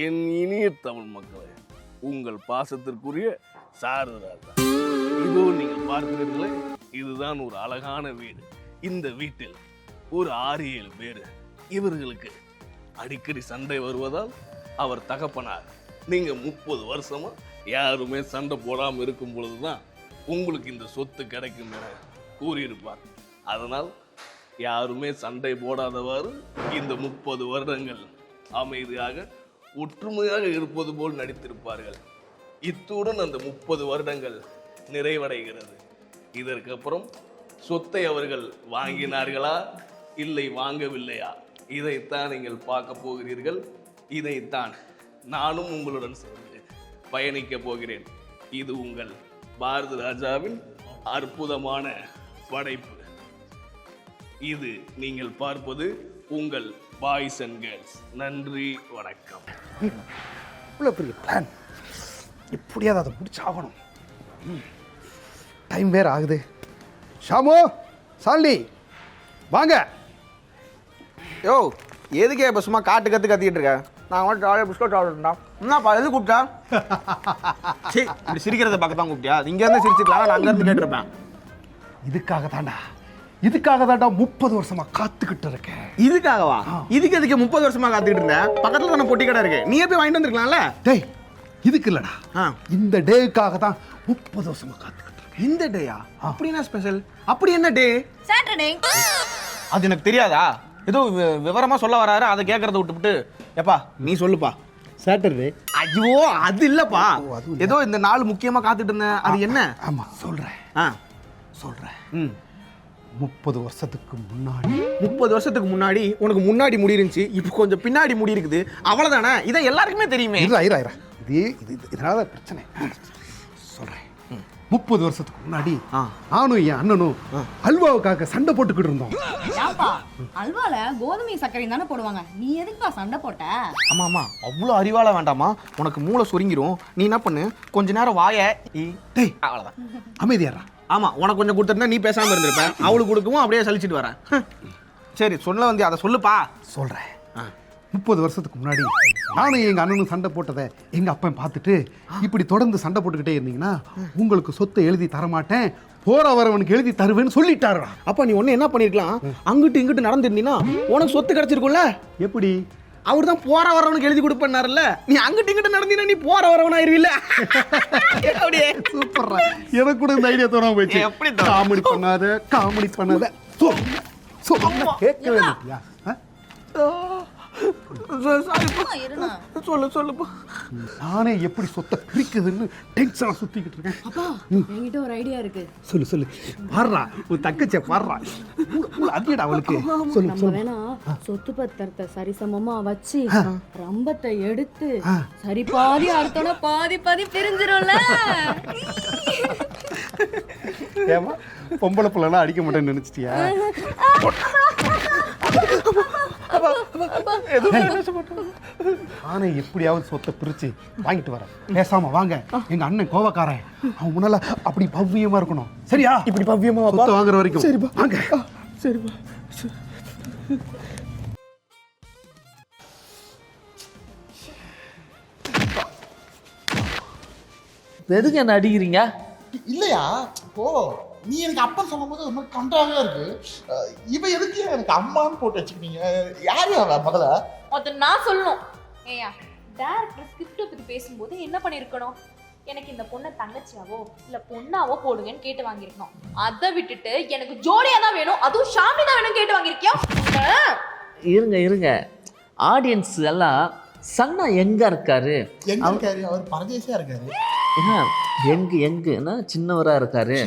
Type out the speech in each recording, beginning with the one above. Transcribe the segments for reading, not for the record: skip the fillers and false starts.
என் இனிய தமிழ் மக்களே, உங்கள் பாசத்திற்குரிய சாரதராஜா. இதோ நீங்கள் பார்க்கிறீர்களே, இதுதான் ஒரு அழகான வீடு. இந்த வீட்டில் ஒரு 6-7 பேர். இவர்களுக்கு அடிக்கடி சண்டை வருவதால் அவர் தகப்பனார் நீங்க 30 வருஷமா யாருமே சண்டை போடாமல் இருக்கும் பொழுதுதான் உங்களுக்கு இந்த சொத்து கிடைக்கும் என கூறியிருப்பார். அதனால் யாருமே சண்டை போடாதவாறு இந்த 30 வருடங்கள் அமைதியாக ஒற்றுமையாக இருப்பது போல் நடித்திருப்பார்கள். இத்துடன் அந்த 30 வருடங்கள் நிறைவடைகிறது. இதற்கப்புறம் சொத்தை அவர்கள் வாங்கினார்களா இல்லை வாங்கவில்லையா, இதைத்தான் நீங்கள் பார்க்க போகிறீர்கள். இதைத்தான் நானும் உங்களுடன் சேர்ந்து பயணிக்க போகிறேன். இது உங்கள் பாரத ராஜாவின் அற்புதமான படைப்பு. இது நீங்கள் பார்ப்பது உங்கள் பாய்ஸ் அண்ட் கேர்ள்ஸ். நன்றி, வணக்கம். இவ்வளோ பெரிய பிளான், எப்படியாவது அதை முடிச்சாகணும். டைம் வேறு ஆகுது. ஷாமு, சாலினி வாங்க. யோ, எதுக்கே இப்போ சும்மா கத்திக்கிட்டு இருக்கேன்? நான் வந்து ஜாலியாக பிஸ்கட் சாப்பிட்டுட்டா. என்னப்பா எது கூப்பிட்டா? சரி, இப்படி சிரிக்கிறத பார்க்க தான் கூப்பிட்டியா? இங்கேருந்து சிரிச்சுக்கலாம், நான் அங்கேருந்து கேட்டிருப்பேன். இதுக்காக தாண்டா 30 வருஷமா காத்துக்கிட்டு இருக்கேன். இதுக்காகவா? இதுக்கு எதுக்கு 30 வருஷமா காத்துக்கிட்டு இருந்தேன்? பக்கத்தில் தானே பொட்டி கடை இருக்கு, நீ போய் வாங்கிட்டு வந்துருக்கலாம்ல. டேய், இதுக்கு இல்லடா, இந்த டேக்காக தான் 30 வருஷமா காத்துக்கிட்டு இருக்கேன். இந்த டேயா? அப்படி என்ன ஸ்பெஷல்? அப்படி என்ன டே? சாட்டர்டே. அது எனக்கு தெரியாதா? ஏதோ விவரமா சொல்ல வராரு, அதை கேட்கறத விட்டுவிட்டு எப்பா நீ சொல்லுப்பா. சாட்டர்டே. ஐயோ, அது இல்லப்பா. ஏதோ இந்த நாள் முக்கியமா காத்துட்டு இருந்தேன், அது என்ன? ஆமா, சொல்றேன். 30 வருஷத்துக்கு முன்னாடி 30 வருஷத்துக்கு முன்னாடி உனக்கு முன்னாடி முடி இருந்துச்சு, இப்போ கொஞ்சம் பின்னாடி முடி இருக்குது, அவ்வளவுதானே? இதை எல்லாருக்குமே தெரியுமே. இதனால பிரச்சனை. சொல்றேன். 30 வருஷத்துக்கு முன்னாடி நானும் என் அண்ணனும் அல்வாவுக்காக சண்டை போட்டுக்கிட்டு இருந்தோம். ஏப்பா, அல்வால கோதுமை சர்க்கரை தானே போடுவாங்க, நீ எதுக்குப்பா சண்டை போட்ட? ஆமா, அவ்வளோ அறிவால வேண்டாமா, உனக்கு மூளை சுருங்கிரும். நீ என்ன பண்ணு, கொஞ்ச நேரம் வாய. டேய், அவ்வளோதான், அமைதியாரா. ஆமா, உனக்கு கொஞ்சம் கொடுத்துருந்தா நீ பேசாம இருந்திருப்ப. அவளுக்கு கொடுக்கவும் அப்படியே சலிச்சிட்டு வரேன். சரி, சொல்ல வந்து அதை சொல்லுப்பா. சொல்றேன். 30 வருஷத்துக்கு முன்னாடி நானும் எங்க அண்ணனும் சண்டை போட்டதை எங்க அப்பன் பார்த்துட்டு, இப்படி தொடர்ந்து சண்டை போட்டுக்கிட்டே இருந்தீங்கன்னா உங்களுக்கு சொத்தை எழுதி தரமாட்டேன், போற வரவனுக்கு எழுதி தருவேன்னு சொல்லிட்டாரா. அப்ப நீ ஒண்ணு என்ன பண்ணிருக்கலாம், அங்கிட்டு இங்கிட்டு நடந்திருந்தீங்கன்னா உனக்கு சொத்து கிடைச்சிருக்கும்ல. எப்படி? அவர் தான் போற வரவனுக்கு எழுதி கொடுப்பேன்னாருல்ல, நீ அங்கிட்டு இங்கிட்டு நடந்தீங்கன்னா நீ போற வரவனாயிருவில்ல. அப்படியே சூப்பர்ரா. எனக்கு கூட இந்த ஐடியா தோணாம போயிடுச்சு. எப்படி காமெடி பண்ணாத கேட்கவே இல்லையா? சொல்லுப்பா. நானே எப்படி சொத்தை பிரிக்குதுன்னு டென்ஷனா சுத்திக்கிட்டு இருக்கேன். அப்பா, என்கிட்ட ஒரு ஐடியா இருக்கு. சொல்லு. பாடுறா, உன் தக்கச்சே பாடுறா. அதிகடா அவளுக்கு. நம்ம வேணா சொத்து பத்திரத்தை சரிசமமா வச்சு ரம்பத்தை எடுத்து சரி பாதி அடுத்தோட பாதி பிரிஞ்சிரும்ல. ஏமா, பொம்பளை பிள்ளைலாம் அடிக்க மாட்டேன்னு நினைச்சிட்டியா? நானே எப்படியாவது சொத்தை பிரிச்சு வாங்கிட்டு வரேன். பேசாம வாங்க, எங்க அண்ணன் கோவக்காரன், அவன் முன்னால அப்படி பவ்யமா இருக்கணும். சரியா? இப்படி பவ்யமா சொத்தை வாங்குற வரைக்கும். சரிப்பா, வாங்க. சரிப்பா. எதுக்கு என்ன அடிக்கிறீங்க? இல்லையா, ஓ நீ எனக்கு அப்பா சொல்லும் போது ஒரு மாதிரி கண்டாவே இருக்கு. இவ எதுக்கு எனக்கு அம்மான்னு போட்டு வச்சுக்கிட்டீங்க? யாரு அவ? முதல்ல நான் சொல்லணும். ஏயா, டேரக்டர் ஸ்கிரிப்டை பற்றி பேசும்போது என்ன பண்ணியிருக்கணும், எனக்கு இந்த பொண்ணை தங்கச்சியாவோ இல்லை பொண்ணாவோ போடுங்கன்னு கேட்டு வாங்கியிருக்கணும். அதை விட்டுட்டு எனக்கு ஜோடியா தான் வேணும், அதுவும் ஷாமி தான் வேணும் கேட்டு வாங்கியிருக்கியா? இருங்க, ஆடியன்ஸ் எல்லாம் சன்னா எங்க இருக்காரு? எங்க இருக்காரு? அவர் பரதேசியா இருக்காரு. எங்குன்னா சின்னவரா இருக்காரு.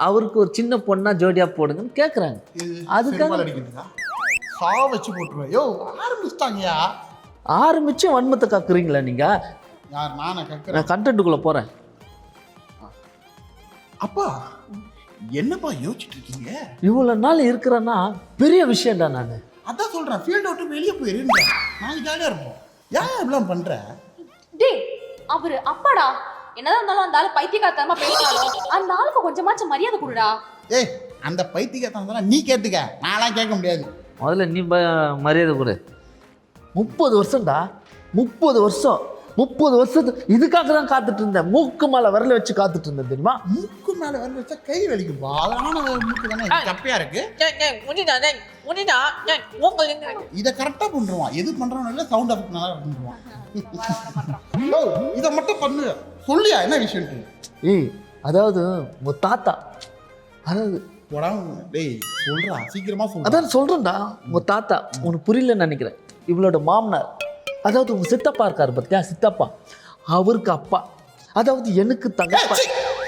அவருக்கு ஒரு சின்ன பொண்ணா ஜோடியா போடுங்கன்னு கேக்குறாங்க. அதுக்காக சா வச்சு போட்டுருவேன். யோ, ஆரம்பிச்சிட்டாங்கயா. ஆரம்பிச்சு வன்மத்தை கக்குறீங்களா நீங்க? யார்? நானே கக்குறேன். நான் கண்டென்ட்டுக்குள்ள போறேன். அப்பா, என்னப்பா யோசிச்சுட்டு இருக்கீங்க? இவ்வளவு நாள் இருக்கிறேன்னா பெரிய விஷயம்டா. நான் அதான் சொல்றேன், ஃபீல்ட் விட்டு வெளியே போயிருந்தேன், நாளைக்கு ஜாலியா இருப்போம். ஏன் இப்படிலாம் பண்ற? டேய், அவரு அப்பாடா, என்னதான் இருந்தாலும் அந்த ஆளு பைத்தியக்காரத்தனமா பேசினாலும் அந்த ஆளுக்கு கொஞ்சமாச்சும் மரியாதை கொடுடா. ஏய், அந்த பைத்தியக்காரத்தனம் நீ கேட்டுக்க, நான்லாம் கேட்க முடியாது. முதல்ல நீ மரியாதை கொடு. 30 வருஷம்டா 30 வருஷம் 30 வருஷத்துக்கு இதுக்காக தான் காத்துட்டு இருந்தேன். மூக்கு மேல விரல வச்சு காத்துட்டு இருந்தேன் தெரியுமா? மூக்கு மேல வரல வச்சா கை வலிக்கும்பா. அழகான மூக்கு தானே, கப்பையா இருக்கு. இதை கரெக்டா பண்றான். எது பண்றான் இல்ல சவுண்ட் எஃபெக்ட் நல்லா பண்றான். இதை மட்டும் பண்ணு. சொல்லியா என்ன விஷயம்? ஏய் அதாவது உங்க தாத்தா, அதாவது டேய் சொல்றா, சீக்கிரமா சொல்றா. அதான் சொல்றேன்டா, உங்க தாத்தா உனக்கு புரியலன்னு நினைக்கிறேன். இவளோட மாமனார், அதாவது உங்க சித்தப்பா இருக்காரு பார்த்தியா, சித்தப்பா அவருக்கு அப்பா, அதாவது எனக்கு தங்கப்பா.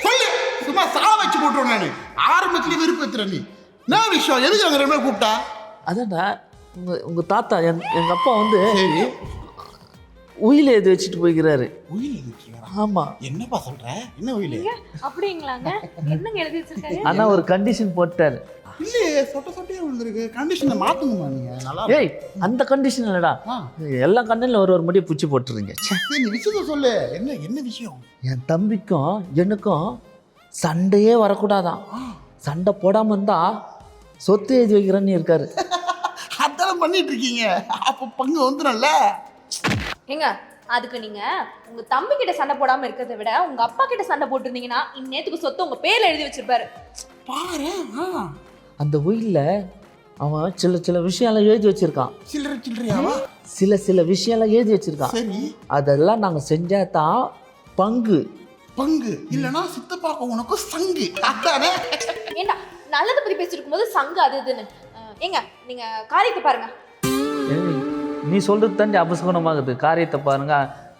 சொல்லு, சும்மா சாவ வச்சு போட்டுருவேன் நானு. ஆரம்பத்திலே விருப்பத்துற நீ என்ன விஷயம்? எதுக்கு அவங்க ரெண்டு பேரும் கூப்பிட்டா? அதான்டா உங்க தாத்தா எங்க அப்பா வந்து சரி, உயில எது வச்சுட்டு போய்க்கிறாரு. உயிர் எழுதிருக்கீங்களா? ஆமா. என்னப்பா சொல்ற? என்ன உயிர்? அப்படிங்களாங்க? என்னங்க எழுதி வச்சிருக்காரு? ஆனா ஒரு கண்டிஷன் போட்டாரு. இல்லையே, சொட்டையா விழுந்திருக்கு. கண்டிஷனை மாத்துங்கம்மா நீங்க. நல்லா ஏய் அந்த கண்டிஷன் இல்லடா, எல்லா கண்டிஷன்ல ஒரு முடிய பிடிச்சி போட்டுருங்க. சரி, நீ விஷயத்த சொல்லு. என்ன விஷயம்? என் தம்பிக்கும் எனக்கும் சண்டையே வரக்கூடாதான். சண்டை போடாம இருந்தா சொத்து எழுதி வைக்கிறேன்னு இருக்காரு. அதான் பண்ணிட்டு இருக்கீங்க. அப்ப பங்கு வந்துடும்ல. ஏங்க அதுக்கு நீங்க உங்க தம்பி கிட்ட சண்டை போடாம இருக்கிறத விட உங்க அப்பா கிட்ட சண்டை போட்டிருந்தீங்கன்னா இந்நேத்துக்கு சொத்து உங்க பேர்ல எழுதி வச்சிருப்பாரு. பாரு, அந்த உயில்ல அவன் சில விஷயம்லாம் எழுதி வச்சிருக்கான். சில்லறையாவா? சில விஷயம்லாம் எழுதி வச்சிருக்கான். சரி, அதெல்லாம் நாங்க செஞ்சா தான் பங்கு. பங்கு இல்லனா சித்தப்பாக்க உனக்கு சங்கு. அதானே? ஏண்டா நல்லதை பத்தி பேசிட்டு இருக்கும்போது சங்கு அது இதுன்னு. ஏங்க நீங்க காரியத்தை பாருங்க. ஏய், நீ சொல்றது தாண்டி அபசகுணமாகுது. காரியத்தை பாருங்க,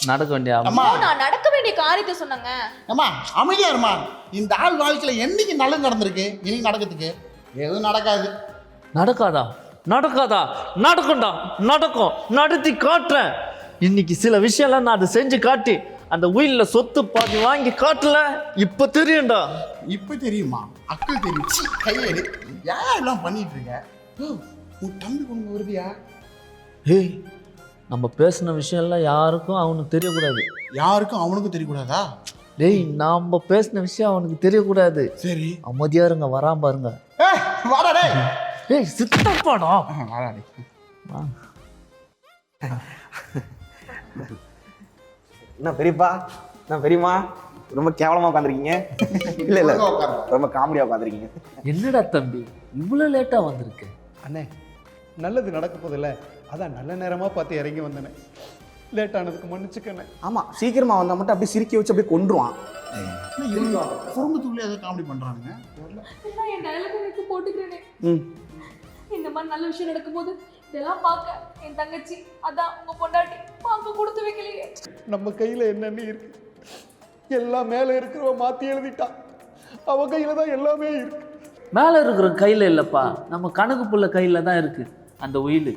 நடக்க வேண்டிய அம்மா, நான் நடக்க வேண்டிய காரியத்தை சொன்னேங்க. அம்மா அமைதியா இருமா. இந்த ஆள் வாழ்க்கையில என்னைக்கு நல்லது நடந்திருக்கு? இன்னைக்கு நடக்கிறதுக்கு எதுவும் நடக்காது. நடக்காதா? நடக்கும்டா, நடக்கும், நடத்தி காட்டுறேன். இன்னைக்கு சில விஷயம்லாம் நான் அதை செஞ்சு காட்டி அந்த உயில்ல சொத்து பாதி வாங்கி காட்டல, இப்ப தெரியும்டா. இப்ப தெரியுமா? அக்கள் தெரியும். கையெடு. ஏன் எல்லாம் பண்ணிட்டு இருக்க? உன் தம்பி கொண்டு வருதியா? ஏய் நம்ம பேசின விஷயம்லாம் யாருக்கும் அவனுக்கு தெரியக்கூடாது. யாருக்கும் அவனுக்கும் தெரியக்கூடாதா? டேய் நாம பேசின விஷயம் அவனுக்கு தெரியக்கூடாது. சரி, அமைதியா இருங்க, வராம பாருங்க. வாடா டேய். ஏய் சித்தப்பாடா, வாடா டேய். என்ன பெரியப்பா, என்ன பெரியம்மா, ரொம்ப கேவலமா உட்காந்துருக்கீங்க. இல்ல ரொம்ப காமெடியா உட்காந்துருக்கீங்க. என்னடா தம்பி இவ்வளவு லேட்டா வந்திருக்கு? அண்ணே, நல்லது நடக்க போதில்ல, அதான் நல்ல நேரமா பார்த்து இறங்கி வந்தேனே. லேட் ஆனதுக்கு மன்னிச்சுக்கண்ணே. ஆமா, சீக்கிரமா வந்தா மட்டும் அப்படியே சிரிக்க வச்சு அப்படியே கொன்றுவான். குடும்பத்துக்குள்ளே ஏதோ காமெடி பண்றானுங்க. என் டயலாக் எனக்கு போட்டுக்கிறேனே. இந்த மாதிரி நல்ல விஷயம் நடக்கும்போது இதெல்லாம் பார்க்க என் தங்கச்சி, அதான் உங்க பொண்டாட்டி பார்க்க கொடுத்து வைக்கலையே. நம்ம கையில என்னன்னு இருக்கு? எல்லாம் மேல இருக்கிறவ மாத்தி எழுதிட்டா. அவ கையில தான் எல்லாமே இருக்கு. மேல இருக்கிற கையில இல்லப்பா, நம்ம கணக்கு புள்ள கையில தான் இருக்கு அந்த உயில்.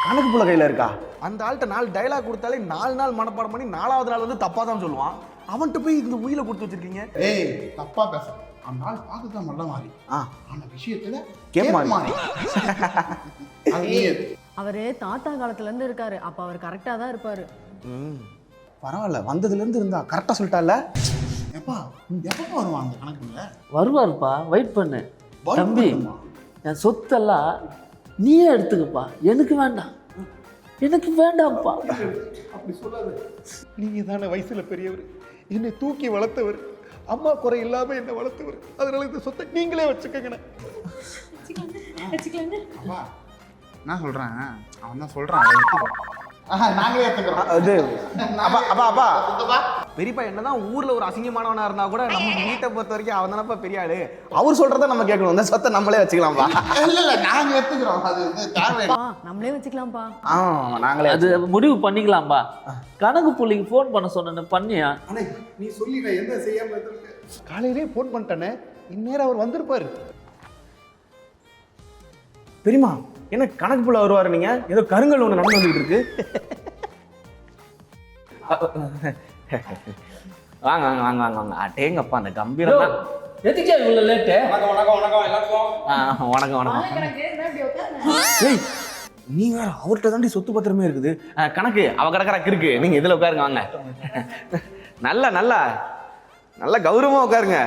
கணக்கு புள்ள கையில இருக்கா? அந்த ஆள்கிட்ட 4 டைலாக் கொடுத்தாலே 4 நாள் மனப்பாடம் பண்ணி 4வது நாள் வந்து தப்பா தான் சொல்லுவான். அவன்கிட்ட போய் இந்த உயிலை கொடுத்து வச்சிருக்கீங்க. ஏய் தப்பா பேச. அந்த ஆள் பார்க்கதான் நல்ல மாதிரி. ஆனா விஷயத்துல கேப் மாதிரி. அவரு தாத்தா காலத்துல இருந்து இருக்காரு. அப்ப அவர் கரெக்டா தான் இருப்பாரு. பரவாயில்ல, வந்ததுல இருந்து இருந்தா கரெக்டா சொல்லிட்டால. எப்பா எப்பப்பா வருவாங்க கணக்குல? வருவாருப்பா, வெயிட் பண்ணு. தம்பி என் சொத்தெல்லாம் நீயே எடுத்துக்கப்பா, எனக்கு வேண்டாம்ப்பா. அப்படி சொல்லாது. நீங்க தானே வயசுல பெரியவர், என்னை தூக்கி வளர்த்தவர், அம்மா குறை இல்லாம என்னை வளர்த்தவர். அதனால இந்த சொத்தை நீங்களே வச்சுக்கங்கண்ணே. அப்பா நான் சொல்றேன், அவன் தான் சொல்றான். நாங்களே எடுத்துக்கிறோம். அது அப்பா பெரியப்பா என்னதான் ஊர்ல ஒரு அசிங்கமானவனா இருந்தா கூட நம்ம வீட்டை பொறுத்த வரைக்கும் அவன் தானப்பா பெரிய ஆளு. அவர் சொல்றத நம்ம கேட்கணும். இந்த சொத்தை நம்மளே வச்சுக்கலாம்ப்பா. இல்ல நாங்க எடுத்துக்கிறோம். அது தேவை. நம்மளே வச்சுக்கலாம்ப்பா. நாங்களே அது முடிவு பண்ணிக்கலாம்பா. கணக்கு புள்ளிக்கு ஃபோன் பண்ண சொன்ன பண்ணியா? அண்ணே நீ சொல்லி நான் என்ன செய்யாம இருந்திருக்கேன். காலையிலே ஃபோன் பண்ணிட்டேனே, இந்நேரம் அவர் வந்திருப்பாரு. பெரியமா என்ன கணக்கு புள்ள வருவாரு? நீங்க ஏதோ கருங்கல் ஒண்ணு நடந்து வந்துட்டு இருக்கு. வாங்க வாங்க வாங்க வாங்க வாங்க. அட்டேங்கப்பா அந்த கம்பீரம் தான். எதுக்கே இவ்வளவு லேட்டு? வணக்கம். ஏய் நீ வேற அவர்கிட்ட தாண்டி சொத்து பத்திரமே இருக்குது. கணக்கு அவ கடற்கரைக்கு இருக்கு. நீங்க இதுல உட்காருங்க, வாங்க. நல்ல கௌரவமா உட்காருங்க.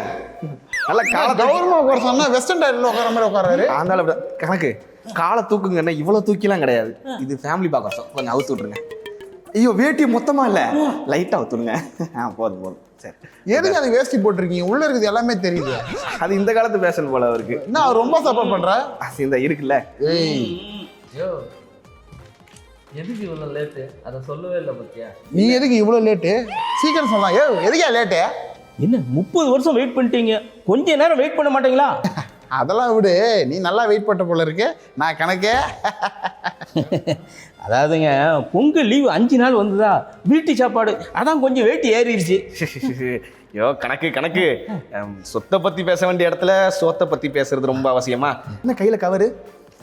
நல்ல கௌரவமா உட்கார சொன்னா வெஸ்டர்ன் டைப்ல உட்கார மாதிரி உட்காராரு. அந்த கணக்கு காலை தூக்குங்கன்னா இவ்வளவு தூக்கிலாம் கிடையாது. இது ஃபேமிலி பாக்கர்ஸ். கொஞ்சம் அவுத்து விட்டுருங்க. ஐயோ வேட்டி மொத்தமா இல்ல லைட்டா ஊத்துருங்க. போதும் போதும் சரி. எதுக்கு அது வேஷ்டி போட்டிருக்கீங்க? உள்ள இருக்குது எல்லாமே தெரியுது. அது இந்த காலத்து ஃபேஷன் போல இருக்கு. என்ன ரொம்ப சப்போர்ட் பண்ற? இந்த இருக்குல்ல. ஏய் யோ எதுக்கு இவ்வளோ லேட்டு? அதை சொல்லவே இல்லை பத்தியா? நீ எதுக்கு இவ்வளவு லேட்டு? சீக்கிரம் சொல்லலாம். ஏ எதுக்கா லேட்டு? என்ன 30 வருஷம் வெயிட் பண்ணிட்டீங்க, கொஞ்ச நேரம் வெயிட் பண்ண மாட்டீங்களா? அதெல்லாம் விடு, நீ நல்லா வெயிட் பண்ண போல இருக்கு. நான் கணக்கே அதாவதுங்க பொங்கல் லீவு 5 நாள் வந்ததா, வீட்டு சாப்பாடு அதான் கொஞ்சம் வெயிட் ஏறிடுச்சு. ஐயோ கணக்கு கணக்கு. சொத்தை பத்தி பேச வேண்டிய இடத்துல சோத்தை பத்தி பேசுறது ரொம்ப அவசியமா? என்ன கையில கவரு?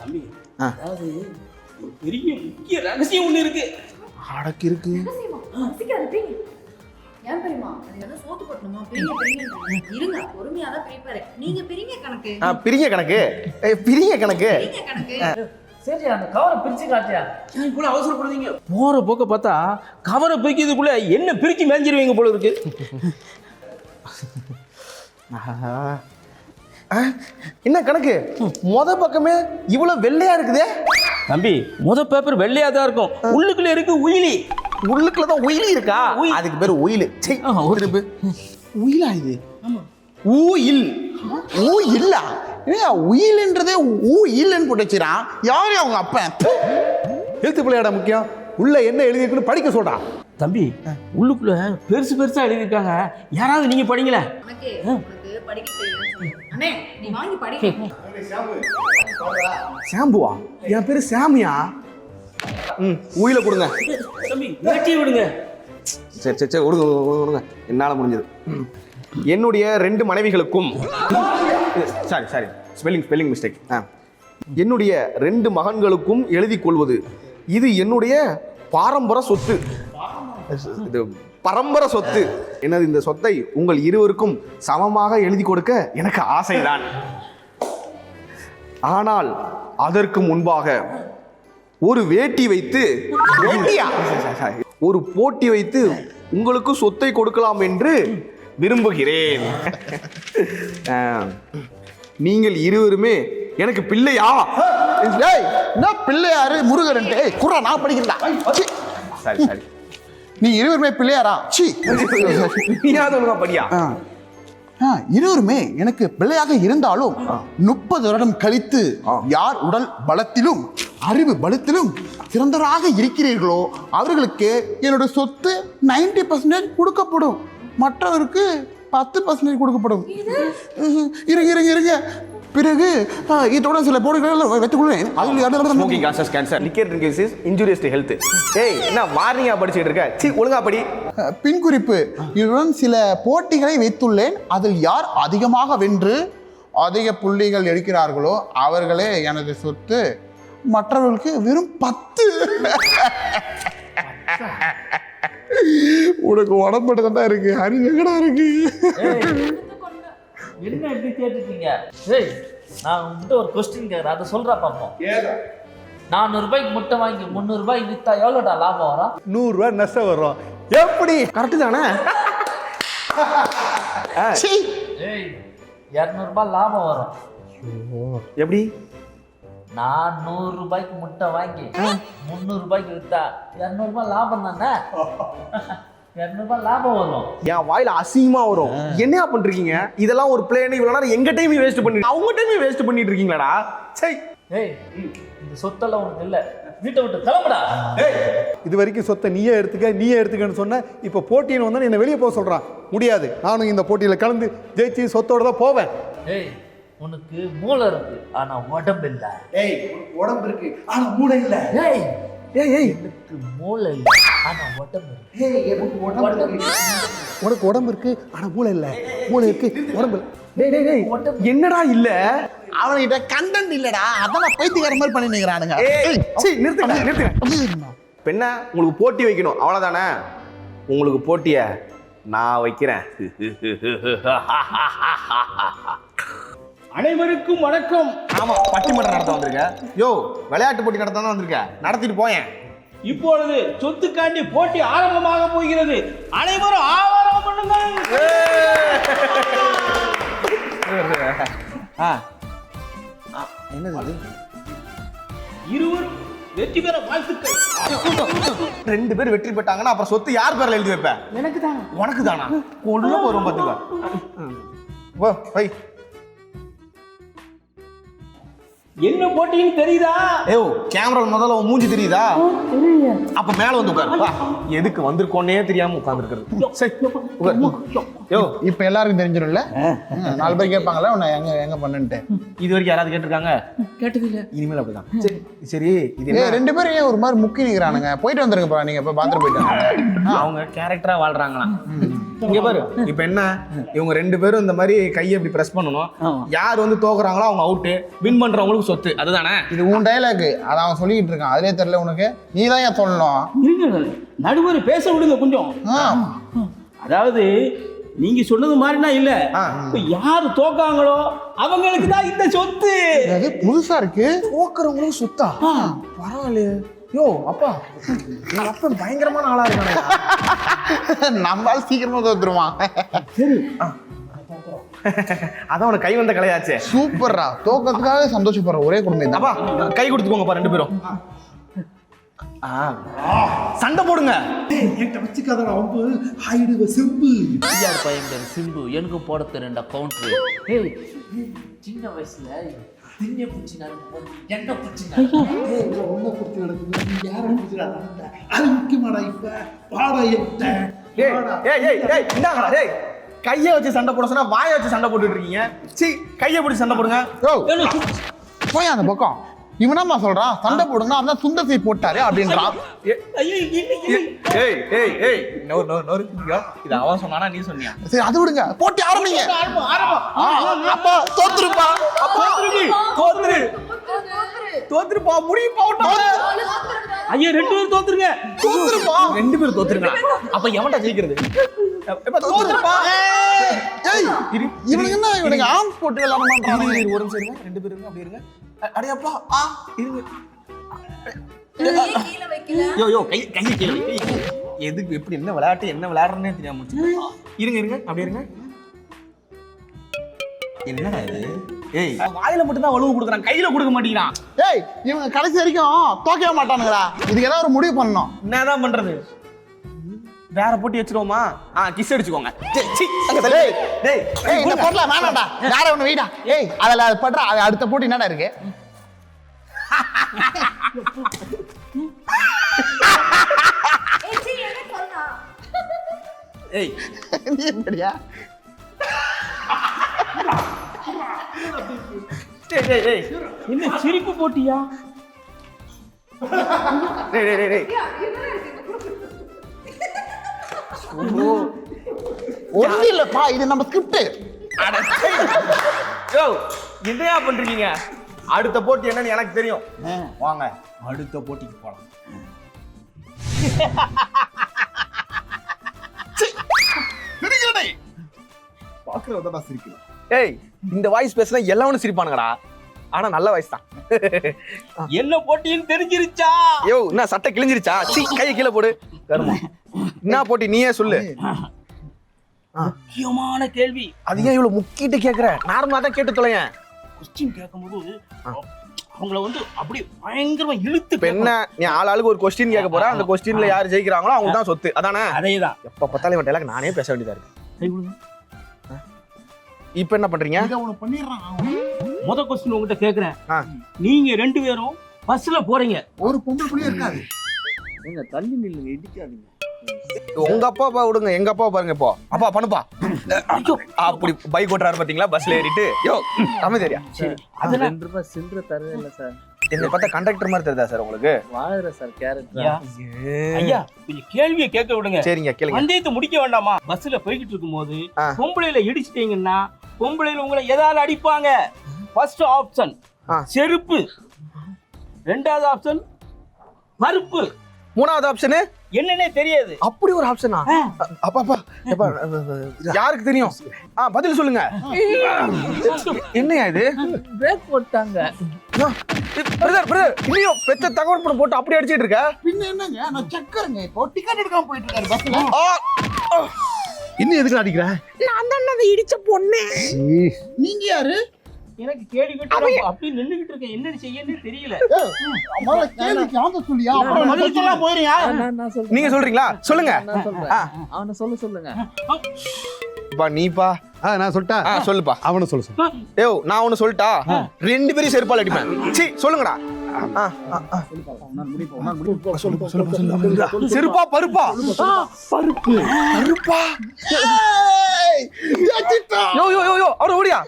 தம்பி, அதாவது ஒரு பெரிய முக்கிய ரகசியம் ஒண்ணு இருக்கு. அடக்கு இருக்கு. ஏன் பெரியமா அது என்ன சோத்து போட்டணுமா? பிரிங்க பிரிங்க இருங்க, பொறுமையா தான் பிரிப்பாரு. நீங்க பிரிங்க கணக்கு. பிரிங்க கணக்கு. பிரிங்க கணக்கு. பிரிங்க கணக்கு. சரி, அந்த கவரை பிரிச்சு காட்டியா? ஏன் கூட அவசரப்படுறீங்க? போற போக்க பார்த்தா கவரை பிரிக்கிறதுக்குள்ள என்ன பிரிச்சு மேஞ்சிருவீங்க போல இருக்கு. என்ன கணக்கு? மொத பக்கமே இவ்வளவு வெள்ளையா இருக்குதே. தம்பி, பேப்பர் வெள்ளையா தான் இருக்கும், உள்ளுக்குள்ள இருக்கு உயிலி. உள்ளுக்குள்ளதான் உயிலி இருக்கா? அதுக்கு பேரு உயிலு. திருப்பு உயிலா இது? ஊயில். ஊயில்லா? உயில்ன்றதே ஊயில்னு போட்டு வச்சிரான். யாரு அவங்க அப்பன்? எழுத்து பிள்ளையாடா முக்கியம். உள்ள என்ன எழுதியிருக்குன்னு படிக்க சொல்றா. தம்பி, உள்ளுக்குள்ள பெருசு பெருசா எழுதியிருக்காங்க, யாராவது நீங்க படிங்களேன். உனக்கு படிக்க தெரியும். அண்ணே நீ வாங்கி படிக்க. சாம்புவா? என் பேரு சாமியா? உயில கொடுங்க. தம்பி வேட்டியை விடுங்க. சரி சரி சரி விடுங்க விடுங்க, என்னால முடிஞ்சது. என்னுடைய 2 மனைவிகளுக்கும் சாரி சாரி ஸ்பெல்லிங் மிஸ்டேக். என்னுடைய 2 மகன்களுக்கும் எழுதி கொள்வது இது என்னுடைய பாரம்பரிய சொத்து. இது பரம்பரை சொத்து. எனது இந்த சொத்தை உங்கள் இருவருக்கும் சமமாக எழுதி கொடுக்க எனக்கு ஆசைதான். ஆனால் அதற்கு முன்பாக ஒரு வேட்டி வைத்து ஒரு போட்டி வைத்து உங்களுக்கு சொத்தை கொடுக்கலாம் என்று விரும்புகிறேன். நீங்கள் இருவருமே எனக்கு பிள்ளையா? என்ன பிள்ளையாரு முருகன்? குறா நான் படிக்கிறேன். சரி சரி, நீ இருவருமே பிள்ளையாரா? சி நீயாவது ஒழுங்கா படியா. இருவருமே எனக்கு பிள்ளையாக இருந்தாலும் 30 வருடம் கழித்து யார் உடல் பலத்திலும் அறிவு பலத்திலும் சிறந்தவராக இருக்கிறீர்களோ அவர்களுக்கு என்னோட சொத்து 90% கொடுக்கப்படும், மற்றவருக்கு 10% கொடுக்கப்படும். இருங்க பிறகு இதோட சில போடுகளை வைத்துக்கொள்வேன். Smoking causes cancer, liquor drinking is injurious to health. ஏய் என்ன வார்னிங்கா படிச்சிட்டு இருக்க? சீ ஒழுங்கா படி. பின் குறிப்பு, இதுடன் சில போட்டிகளை வைத்துள்ளேன். அதில் யார் அதிகமாக வென்று அதிக புள்ளிகள் எடுக்கிறார்களோ அவர்களே எனது சொத்து, மற்றவர்களுக்கு வெறும் 10. உனக்கு உடம்பட்டு தான் இருக்கு, அறிவுடா இருக்கு. என்ன இப்படி கேட்டுட்டீங்க? ஏய், நான் உங்ககிட்ட ஒரு கொஸ்டின் கேட்குறேன், அதை சொல்றா பார்ப்போம். 400 ரூபாய்க்கு முட்டை வாங்கி 300 ரூபாய்க்கு வித்தா எவ்வளோடா லாபம் வரும்? 100 ரூபாய் நஷ்டம் வரும். எப்படி? கரெக்டு தானே? ஏய், 200 ரூபாய் லாபம் வரும். எப்படி? நான் 100 ரூபாய்க்கு முட்டை வாங்கி 300 ரூபாய்க்கு வித்தா 200 ரூபாய் லாபம் தானே? 200 ரூபாய் லாபம் வரும். என் வாயில அசிங்கமா வரும். என்ன பண்றீங்க இதெல்லாம்? ஒரு பிளேன் இவ்வளவு நேரம் எங்க டைம் வேஸ்ட் பண்ணி அவங்க டைம் வேஸ்ட் பண்ணிட்டு இருக்கீங்களாடா? சை. ஏய், இந்த சொத்தெல்லாம் உனக்கு இல்ல, வீட்டை விட்டு கிளம்புடா. இது வரைக்கும் சொத்தை நீயே எடுத்துக்கன்னு சொன்ன, இப்போ போட்டின்னு வந்தா என்ன வெளியே போக சொல்றான். முடியாது, நானும் இந்த போட்டியில கலந்து ஜெயிச்சு சொத்தோட தான் போவேன். ஏய், உனக்கு மூளை இருக்கு ஆனா உடம்பு இல்ல. ஏய், உடம்பு இருக்கு ஆனா மூளை இல்ல. ஏய் ஏய் ஏய், எனக்கு மூளை இல்ல ஆனா உடம்பு இருக்கு. ஏய், எனக்கு உடம்பு இருக்கு. உனக்கு உடம்பு இருக்கு ஆனா மூளை இல்ல. மூளை இருக்கு, உடம்பு இல்ல. டேய் டேய் டேய், என்னடா இல்ல? அவன்கிட்ட கண்டென்ட் இல்லடா, அதான் பைத்தியக்கார மாதிரி பண்ணி நிக்கிறானுங்க. நிறுத்துங்க. பெண்ண உங்களுக்கு போட்டி வைக்கணும் அவ்வளவுதானே? உங்களுக்கு போட்டிய நான் வைக்கிறேன். அனைவருக்கும் வணக்கம். ஆமா, பட்டிமன்றம் நடத்த வந்திருக்க. யோ, விளையாட்டு போட்டி நடத்த தான் வந்திருக்க, நடத்திட்டு போயேன். இப்பொழுது சொத்துக்காண்டி போட்டி ஆரம்பமாக போகிறது. அனைவரும் ஆவாரம் பண்ணுங்கள். என்னது? இருவர் வெற்றி பெற வாழ்த்துக்கள். 2 பேர் வெற்றி பெற்றாங்கன்னா அப்புறம் சொத்து யார் பேர்ல எழுதி வைப்ப? எனக்கு தான். உனக்கு தானா? கொள்ள போறோம் பாத்துக்க. வா வை. என்ன போட்டின்னு தெரியுதா? ஏய் கேமரா முதல்ல உன் மூஞ்சி தெரியுதா? அப்ப மேல வந்து உட்காரு. வா. எதுக்கு வந்திருக்கோன்னே தெரியாம உட்கார்ந்துருக்கிறது. சரி உட்காரு. யோ இப்ப எல்லாருக்கும் தெரிஞ்சிடும்ல? 4 பேர் கேட்பாங்கல்ல உன்னை எங்க பண்ணுன்ட்டு. இது வரைக்கும் யாராவது கேட்டிருக்காங்க? கேட்டதில்ல. இனிமேல் அப்படிதான். சரி சரி இது என்ன? 2 பேரும் ஏன் ஒரு மாதிரி முக்கி நிக்கிறானுங்க? போயிட்டு வந்துருங்கப்பா, நீங்க இப்ப பாத்ரூம் போயிட்டு வந்துருங்க. அவங்க கேரக்டரா வாழ்றாங்களாம். இங்க பாரு இப்ப என்ன, இவங்க 2 பேரும் இந்த மாதிரி கையை இப்படி பிரஸ் பண்ணணும். யார் வந்து தோக்குறாங்களோ அவங்க அவுட்டு, வின் பண்றவங்களுக்கு சொத்து. அதுதானே இது உன் டைலாக். அதை அவன் சொல்லிட்டு இருக்கான். அதுலயே தெரியல உனக்கு? நீ தான் ஏன் சொல்லணும்? இருங்க, நடுவர் பேச விடுங்க கொஞ்சம். அதாவது நீங்க சொன்னது மாதிரினா இல்ல, இப்ப யாரு தோக்காங்களோ அவங்களுக்கு தான் இந்த சொத்து. அது புதுசா இருக்கு. தோக்குறவங்களும் சொத்தா? பரவாயில்லையே. யோ அப்பா, எங்க அப்பா பயங்கரமான ஆளா இருக்கானே. நம்மளால சீக்கிரமா தோத்துருவான். சரி, அதான் உனக்கு கை வந்த கலையாச்சே. சூப்பர்ரா. தோக்கத்துக்காக சந்தோஷப்படுற ஒரே குடும்பம். அப்பா கை கொடுத்துக்கோங்கப்பா 2 பேரும். சண்டை போடுங்க. வச்சுக்காதடா வந்து ஆயிடுவ சிம்பு. யார் பையன் சிம்பு எனக்கு போட தெரியும்டா கவுண்டர். ஏய் சின்ன வயசுல திண்ணை பிடிச்சி என்ன பிடிச்சினா ஒன்ன பிடிச்சி நடக்குது. யாரை பிடிச்சி நடந்தா அது முக்கியமாடா. இப்ப பாடா எட்ட. டேய் கையை வச்சு சண்டை போட சொன்னா வாயை வச்சு சண்டை போட்டுட்டு இருக்கீங்க. சீ, கையை பிடிச்சி சண்டை போடுங்க. போய் அந்த பக்கம். இவனாமா சொல்றான் சண்டை போடுங்க, அதான் சுந்தரத்தை போட்டாரு அப்படின்றான். இது அவன் சொன்னானா நீ சொன்னியா? சரி அது விடுங்க, போட்டி ஆரம்பிங்க. அப்பா தோத்துருப்பா. தோத்துருப்பா முடியுப்பா. ஐயா 2 பேரும் தோத்துருங்க. தோத்துருப்பா. 2 பேரும் தோத்துருங்க. அப்ப எவன்டா ஜெயிக்கிறது? தோத்துருப்பா. இவனுக்கு என்ன, இவனுக்கு ஆம் போட்டு விளையாட மாட்டான். ஒரு நிமிஷம் இருங்க, 2 பேரும் இருங்க, அப்படி இருங்க. அடையப்பா இருங்க. யோ கையை கீழே வை. எதுக்கு எப்படி என்ன விளையாட்டு என்ன விளையாடுறேன்னே தெரியாம இருங்க அப்படி இருங்க. என்னடா இது? ஏய் வாயில மட்டும் தான் வலுவு கொடுக்குறான், கையில கொடுக்க மாட்டேங்கிறான். ஏய் இவங்க கடைசி வரைக்கும் தோக்கவே மாட்டானுங்களா? இதுக்கு ஏதாவது ஒரு முடிவு பண்ணணும். என்னதான் பண்றது? வேற போட்டி வச்சிருவோமா? கிஸ் அடிச்சுக்கோங்க. இந்த போட்டல வேணாம்டா, வேற ஒண்ணு வைடா. ஏய் அதுல பண்ற அடுத்த போட்டி என்னடா இருக்கு? ஏய் நீ எப்படியா? டேய் என்ன சிரிப்பு போட்டியா? டேய் ஒண்ணு இல்லப்பா, இது நம்ம ஸ்கிரிப்ட். யோ என்னையா பண்றீங்க? அடுத்த போட்டி என்னன்னு எனக்கு தெரியும். வாங்க அடுத்த போட்டிக்கு போலாம். பாக்குறதா சிரிக்கலாம். ஏய் இந்த வாய்ஸ் பேசினா எல்லாரும் சிரிப்பானுங்கடா. ஆனா நல்ல வாய்ஸ் தான். என்ன போட்டின்னு தெரிஞ்சிருச்சா? யோ என்ன சட்டை கிழிஞ்சிருச்சா? கையை கீழே போடு. என்ன போட்டி நீயே சொல்லு. முக்கியமான கேள்வி. அது ஏன் இவ்வளவு முக்கிட்டு கேக்குற? நார்மலா தான் கேட்டு தொலையேன். கொஸ்டின் கேட்கும்போது அவங்கள வந்து அப்படியே பயங்கரமா இழுத்து. இப்ப என்ன நீ ஆளுக்கு ஒரு கொஸ்டின் கேட்க போற, அந்த கொஸ்டின்ல யார் ஜெயிக்கிறாங்களோ அவங்க தான் சொத்து. அதானே? அதேதான். எப்ப பார்த்தாலும் இவன் டைலாக் நானே பேச வேண்டியதா இருக்கு. இப்ப என்ன பண்றீங்க? முத கொஸ்டின் உங்ககிட்ட கேக்குறேன். நீங்க 2 பேரும் பஸ்ல போறீங்க. ஒரு பொம்பளை புள்ளியே இருக்காது. நீங்க தள்ளி நில்லுங்க, இடிக்காதீங்க. உங்க அப்பா விடுங்க, எங்க அப்பா பாருங்க. இப்போ அப்பா பண்ணுப்பா. அப்படி பைக் ஓட்டுறாரு பாத்தீங்களா பஸ்ல ஏறிட்டு. யோ அமைதியா. சரி அது 2 ரூபாய் சில்லற தரவே இல்ல சார். என்ன பார்த்தா கண்டக்டர் மாதிரி தெரியுதா சார் உங்களுக்கு? வாழற சார் கேரக்டர். ஐயா கொஞ்சம் கேள்வியை கேட்க விடுங்க. சரிங்க கேளுங்க. பந்தயத்தை முடிக்க வேண்டாமா? பஸ்ல போய்கிட்டு இருக்கும்போது பொம்பளையில இடிச்சிட்டீங்கன்னா பொம்பளையில உங்களை எதால அடிப்பாங்க? ஃபர்ஸ்ட் ஆப்ஷன் செருப்பு, 2வது ஆப்ஷன் பருப்பு, 3வது ஆப்ஷன் என்னன்னே தெரியாது. அப்படி ஒரு ஆப்ஷனா? அப்பா யாருக்கு தெரியும்? பதில் சொல்லுங்க. என்னையா இது? பிரேக் போட்டாங்க. பிரதர் இன்னும் பெத்த தகவல் படம் போட்டு அப்படி அடிச்சிட்டு இருக்க? பின்ன என்னங்க, நான் சக்கருங்க. இப்போ டிக்கெட் எடுக்காம போயிட்டு இருக்காரு பஸ்ல. இன்னும் எதுக்கு அடிக்கிற? நான் தான் இடிச்ச பொண்ணு. நீங்க யாரு? எனக்கு கேள்வி கேட்டு அப்படி நின்னுகிட்டு இருக்கேன், என்னடி செய்யன்னு தெரியல. நீங்க சொல்றீங்களா? சொல்லுங்க. அவனை சொல்லுங்க. நீப்பா நான் சொல்லிட்டா சொல்லுப்பா. அவனை சொல்லு. ஏய் நான் ஒண்ணு சொல்லிட்டா, 2 பேரும் செருப்பால் அடிப்பேன். சீ சொல்லுங்கடா. செருப்பா பருப்பா? பருப்பா. யோ யோ யோ யோ அவரு ஓடியா.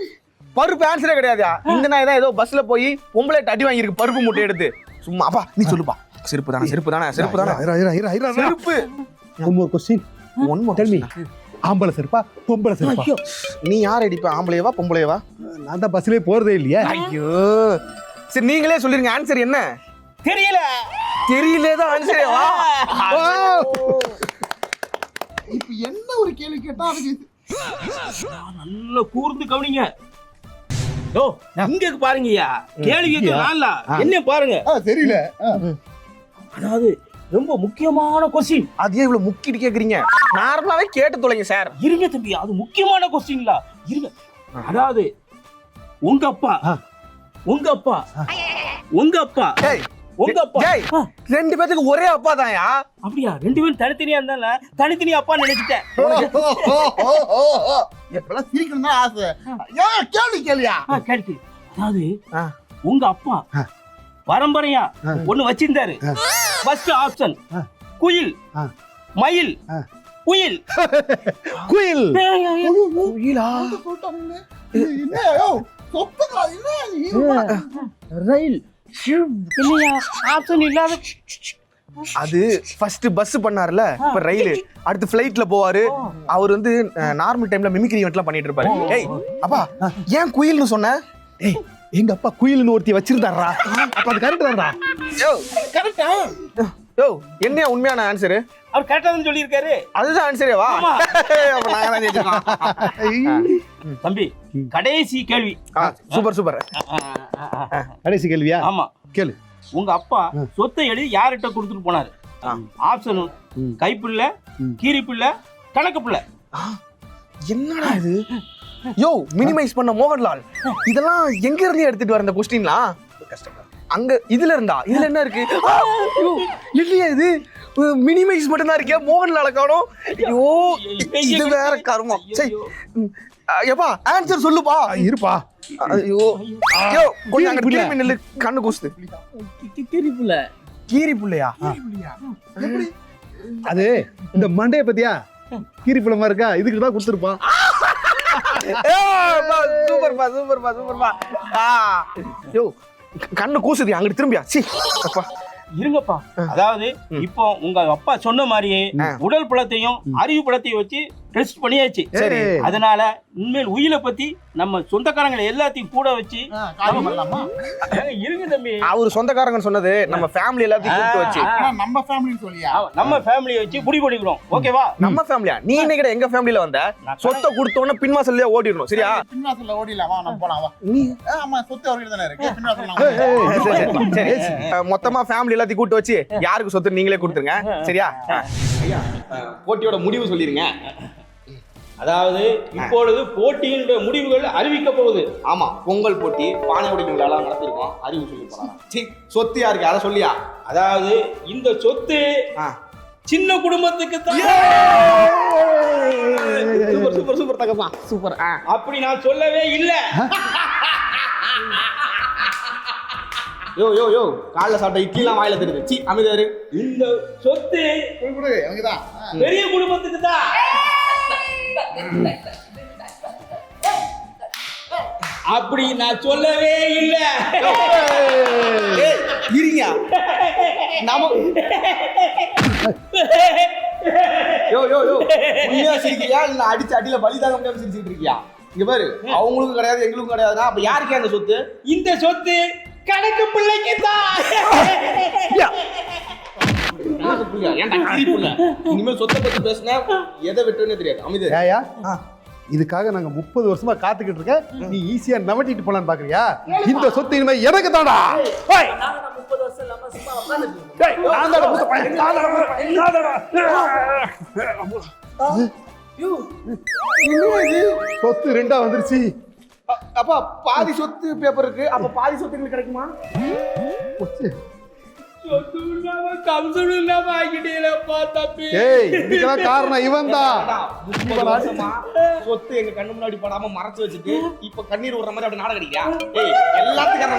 பருப்பு ஆன்சரே கிடையாதுயா. இந்த நாய் தான் ஏதோ பஸ்ல போய் பொம்பளை அடி வாங்கி இருக்கு பருப்பு மூட்டை எடுத்து. சும்மா அப்பா நீ சொல்லுப்பா. செருப்பு தானே செருப்பு. One more question. Tell me. ஆம்பளை செருப்பா பொம்பளை செருப்பா? நீ யார் அடிப்ப, ஆம்பளையவா பொம்பளையவா? நான் தான் பஸ்லயே போறதே இல்லையா. ஐயோ சரி நீங்களே சொல்லிருங்க ஆன்சர் என்ன. தெரியல தான் ஆன்சரேவா? இப்ப என்ன ஒரு கேள்வி கேட்டா அதுக்கு நல்ல கூர்ந்து கவனிங்க. ஓ இங்க பாருங்கய்யா, கேள்வி கேட்கல என்ன பாருங்க. தெரியல. அதாவது ரொம்ப முக்கியமான கொஸ்டின். அது ஏன் இவ்வளவு முக்கிட்டு கேக்குறீங்க? நார்மலாவே கேட்டு தொலைங்க சார். இருங்க தம்பி, அது முக்கியமான கொஸ்டின்ல இருங்க. அதாவது உங்க அப்பா டேய் 2 பேத்துக்கு ஒரே அப்பா தான்யா. அப்படியா? 2 பேரும் தனித்தனியா இருந்தால தனித்தனி அப்பா நினைச்சிட்டேன். எப்பெல்லாம் சிரிக்கணும் தான் ஆசை. கேள்வியா கேட்டு அதாவது உங்க அப்பா பரம்பரையா ஒண்ணு வச்சிருந்தாரு. ஃபர்ஸ்ட் ஆப்ஷன் குயில், மயில், குயில். குயில். குயிலா? ரயில் இல்லையா? ஆப்ஷன் இல்லாத. அது ஃபர்ஸ்ட் பஸ் பண்ணாருல, இப்ப ரயில். அடுத்து ஃளைட்ல போவாரு. அவர் வந்து நார்மல் டைம்ல மிமிக்ரி ஈவென்ட்லாம் பண்ணிட்டு இருப்பாரு. ஏய் அப்பா ஏன் குயில்னு சொன்ன? ஏய் எங்க அப்பா குயில்னு ஒருத்தி வச்சிருந்தாரா? அப்ப அது கரெக்ட் தான்டா. யோ கரெக்ட்டா? யோ என்ன உண்மையான ஆன்சர்? அவர் கரெக்டா தான் சொல்லி இருக்காரு. அதுதான் ஆன்சரேவா? அப்ப நாங்க தான் ஜெயிச்சோம். தம்பி கடைசி கேள்வி. சூப்பர். கடைசி கேள்வியா? ஆமா கேளு. உங்க அப்பா சொத்தை எழுதி யார்கிட்ட கொடுத்துட்டு போனாரு? ஆப்ஷன் கைப்புள்ள, கீரிப்புள்ள, கணக்கு புள்ள. என்னடா இது? யோ மினிமைஸ் பண்ண மோகன்லால், இதெல்லாம் எங்க இருந்து எடுத்துட்டு வர இந்த கொஸ்டின்லாம்? அங்க இதுல இருந்தா இதுல என்ன இருக்கு? இல்லையா இது மினிமைஸ் மட்டும் தான் இருக்கே, மோகன்லால காணோம். ஐயோ இது வேற கர்மம். சரி எப்பா ஆன்சர் சொல்லுப்பா. இருப்பா. ஐயோ யோ கொஞ்சம் அங்க திரும்பி நில்லு, கண்ணு கூசுது. கீரி புள்ளையா? அது இந்த மண்டைய பத்தியா கீரி புள்ளமா இருக்கா, இதுக்கு தான் கொடுத்துருப்பான். சூப்பர்பா. யோ கண்ணு கூசுது, அங்கிட்டு திரும்பியா? சி அப்பா இருங்கப்பா. அதாவது இப்போ உங்க அப்பா சொன்ன மாதிரியே உடல் பலத்தையும் அறிவு பலத்தையும் வச்சு டெஸ்ட் பண்ணியாச்சு. சரி. அதனால உண்மையில் உயிரை பத்தி நம்ம சொந்தக்காரங்களை எல்லாத்தையும் கூட வச்சு இருங்க தம்பி. அவர் சொந்தக்காரங்க சொன்னது நம்ம ஃபேமிலி எல்லாத்தையும் கூப்பிட்டு வச்சு. நம்ம ஃபேமிலின்னு சொல்லியா? நம்ம ஃபேமிலியை வச்சு முடிவு பண்ணிக்கிறோம். ஓகேவா? நம்ம ஃபேமிலியா? நீ இன்னைக்கு எங்க ஃபேமிலில வந்த? சொத்தை கொடுத்தோன்னு பின்வாசல்ல ஓடிடணும். சரியா? பின்வாசல்ல ஓடிடலாம். வா நம்ம போலாம். வா நீ ஆமா சொத்து அவர்கிட்ட தானே இருக்கு. பின்வாசல்ல சரி. மொத்தமா ஃபேமிலி எல்லாத்தையும் கூப்பிட்டு வச்சு யாருக்கு சொத்து நீங்களே கொடுத்துருங்க. சரியா? ஐயா போட்டியோட முடிவு சொல்லிருங்க. அதாவது இப்பொழுது போட்டியின் முடிவுகள் அறிவிக்கப்போகுது. ஆமா பொங்கல் போட்டி, பானை உடைக்கும் விழா நடத்திருக்கோம். அறிவு சொல்லி போலாம். சரி சொத்து யாருக்கு அதை சொல்லியா? அதாவது இந்த சொத்து சின்ன குடும்பத்துக்கு தான். சூப்பர் தகப்பா சூப்பர். அப்படி நான் சொல்லவே இல்லை. யோ காலைல சாப்பிட்ட இட்லிலாம் வாயில தெரியுது. சி அமைதியாரு. இந்த சொத்து பெரிய குடும்பத்துக்கு தான். அப்படி நான் சொல்லவே இல்லை. இருங்க நாம யோ உண்மையா சிரிக்கிறியா இல்ல அடிச்சு அடியில பலி தாங்க முடியாம சிரிச்சுட்டு இருக்கியா? இங்க பாரு, அவங்களுக்கும் கிடையாது எங்களுக்கும் கிடையாதுன்னா அப்ப யாருக்கே அந்த சொத்து? இந்த சொத்து கணக்கு பிள்ளைக்கு தான். இனிமேல் சொத்தை பத்தி பேசினா எதை விட்டுன்னு தெரியாது. அமைதியா. இதுக்காக நாங்க 30 வருஷமா காத்துக்கிட்டு இருக்க, நீ ஈஸியா நவட்டிட்டு போலான்னு பாக்குறியா? இந்த சொத்து இனிமே எனக்கு தான்டா. சொத்து 2ஆ வந்துருச்சு. அப்பா பாதி சொத்து பேப்பர் இருக்கு, அப்ப பாதி சொத்து எங்களுக்கு கிடைக்குமா? சொத்து இல்லாம கம்சன் இல்லாம ஆகிட்டீங்களப்பா தம்பி. ஏய் இதுக்கெல்லாம் காரணம் இவன் தான். 30 வருஷமா சொத்து எங்க கண்ணு முன்னாடி படாம மறைச்சு வச்சுட்டு இப்ப கண்ணீர் விடுற மாதிரி அப்படி நாடகம் அடிக்கிறியா? ஏய் எல்லாத்துக்கும்